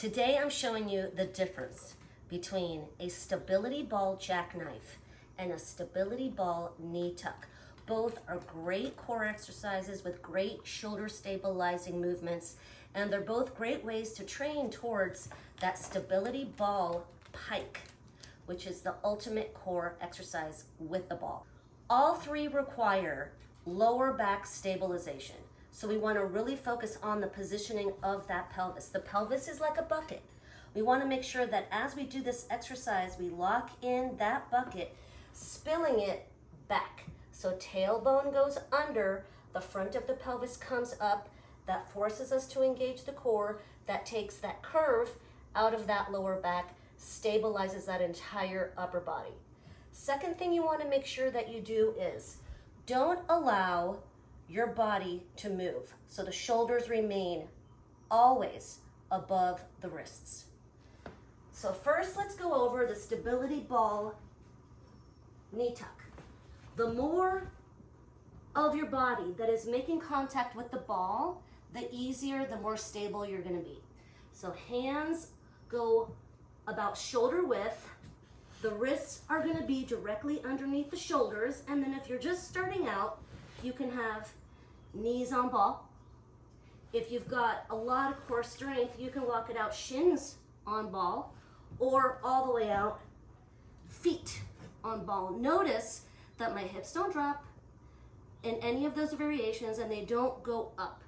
Today I'm showing you the difference between a stability ball jackknife and a stability ball knee tuck. Both are great core exercises with great shoulder stabilizing movements, and they're both great ways to train towards that stability ball pike, which is the ultimate core exercise with the ball. All three require lower back stabilization. So we want to really focus on the positioning of that pelvis. The pelvis is like a bucket. We want to make sure that as we do this exercise, we lock in that bucket, spilling it back. So tailbone goes under, the front of the pelvis comes up. That forces us to engage the core. That takes that curve out of that lower back, stabilizes that entire upper body. Second thing you want to make sure that you do is don't allow your body to move. So the shoulders remain always above the wrists. So first, let's go over the stability ball knee tuck. The more of your body that is making contact with the ball, the easier, the more stable you're going to be. So hands go about shoulder width. The wrists are going to be directly underneath the shoulders. And then if you're just starting out, you can have knees on ball. If you've got a lot of core strength, you can walk it out shins on ball, or all the way out feet on ball. Notice that my hips don't drop in any of those variations, and they don't go up.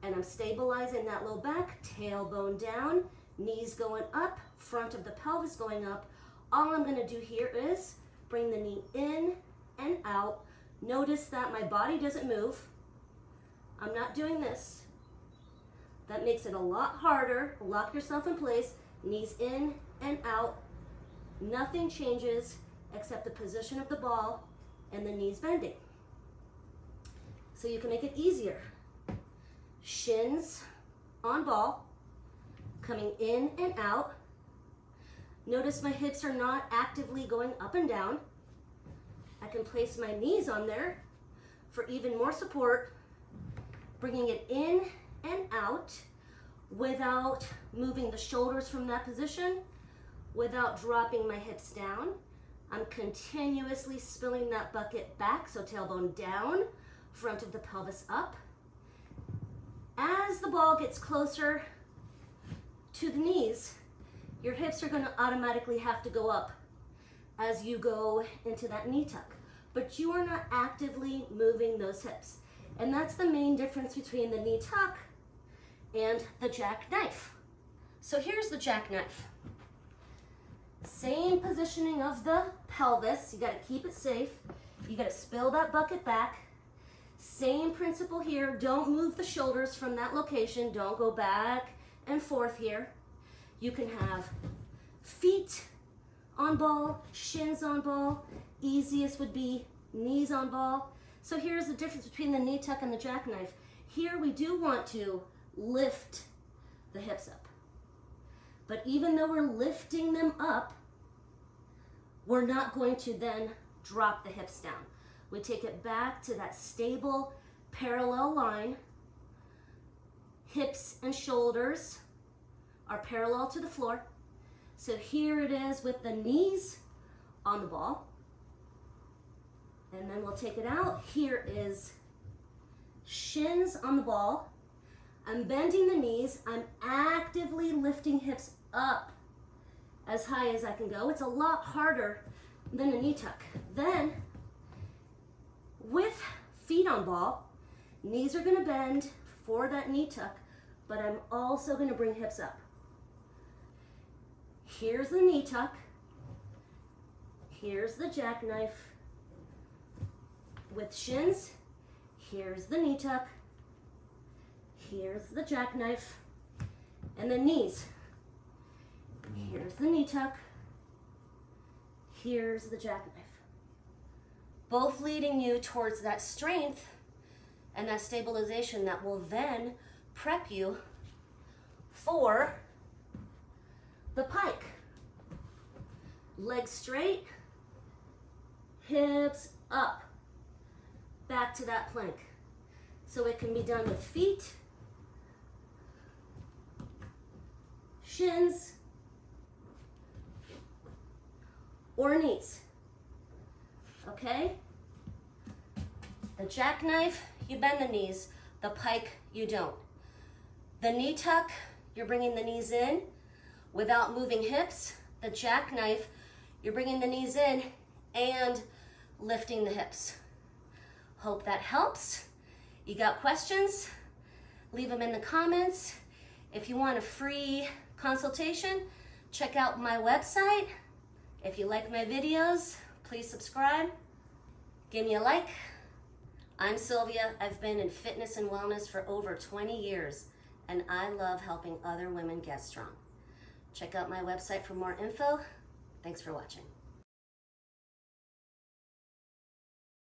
And I'm stabilizing that low back, tailbone down, knees going up, front of the pelvis going up. All I'm going to do here is bring the knee in and out. Notice that my body doesn't move. I'm not doing this. That makes it a lot harder. Lock yourself in place, knees in and out. Nothing changes except the position of the ball and the knees bending. So you can make it easier. Shins on ball, coming in and out. Notice my hips are not actively going up and down. I can place my knees on there for even more support, bringing it in and out without moving the shoulders from that position, without dropping my hips down. I'm continuously spilling that bucket back, so tailbone down, front of the pelvis up. As the ball gets closer to the knees, your hips are going to automatically have to go up as you go into that knee tuck, but you are not actively moving those hips. And that's the main difference between the knee tuck and the jackknife. So here's the jackknife. Same positioning of the pelvis. You got to keep it safe. You got to spill that bucket back. Same principle here. Don't move the shoulders from that location. Don't go back and forth here. You can have feet on ball, shins on ball. Easiest would be knees on ball. So here's the difference between the knee tuck and the jackknife. Here we do want to lift the hips up. But even though we're lifting them up, we're not going to then drop the hips down. We take it back to that stable parallel line. Hips and shoulders are parallel to the floor. So here it is with the knees on the ball. And then we'll take it out. Here is shins on the ball. I'm bending the knees. I'm actively lifting hips up as high as I can go. It's a lot harder than a knee tuck. Then, with feet on ball, knees are going to bend for that knee tuck, but I'm also going to bring hips up. Here's the knee tuck. Here's the jackknife. With shins, here's the knee tuck. Here's the jackknife. And then knees. Here's the knee tuck. Here's the jackknife. Both leading you towards that strength and that stabilization that will then prep you for the pike. Legs straight, hips up, back to that plank. So it can be done with feet, shins or knees. Okay? The jackknife, you bend the knees. The pike, you don't. The knee tuck, you're bringing the knees in without moving hips. The jackknife, you're bringing the knees in and lifting the hips. Hope that helps. You got questions? Leave them in the comments. If you want a free consultation, check out my website. If you like my videos, please subscribe. Give me a like. I'm Sylvia. I've been in fitness and wellness for over 20 years, and I love helping other women get strong. Check out my website for more info. Thanks for watching.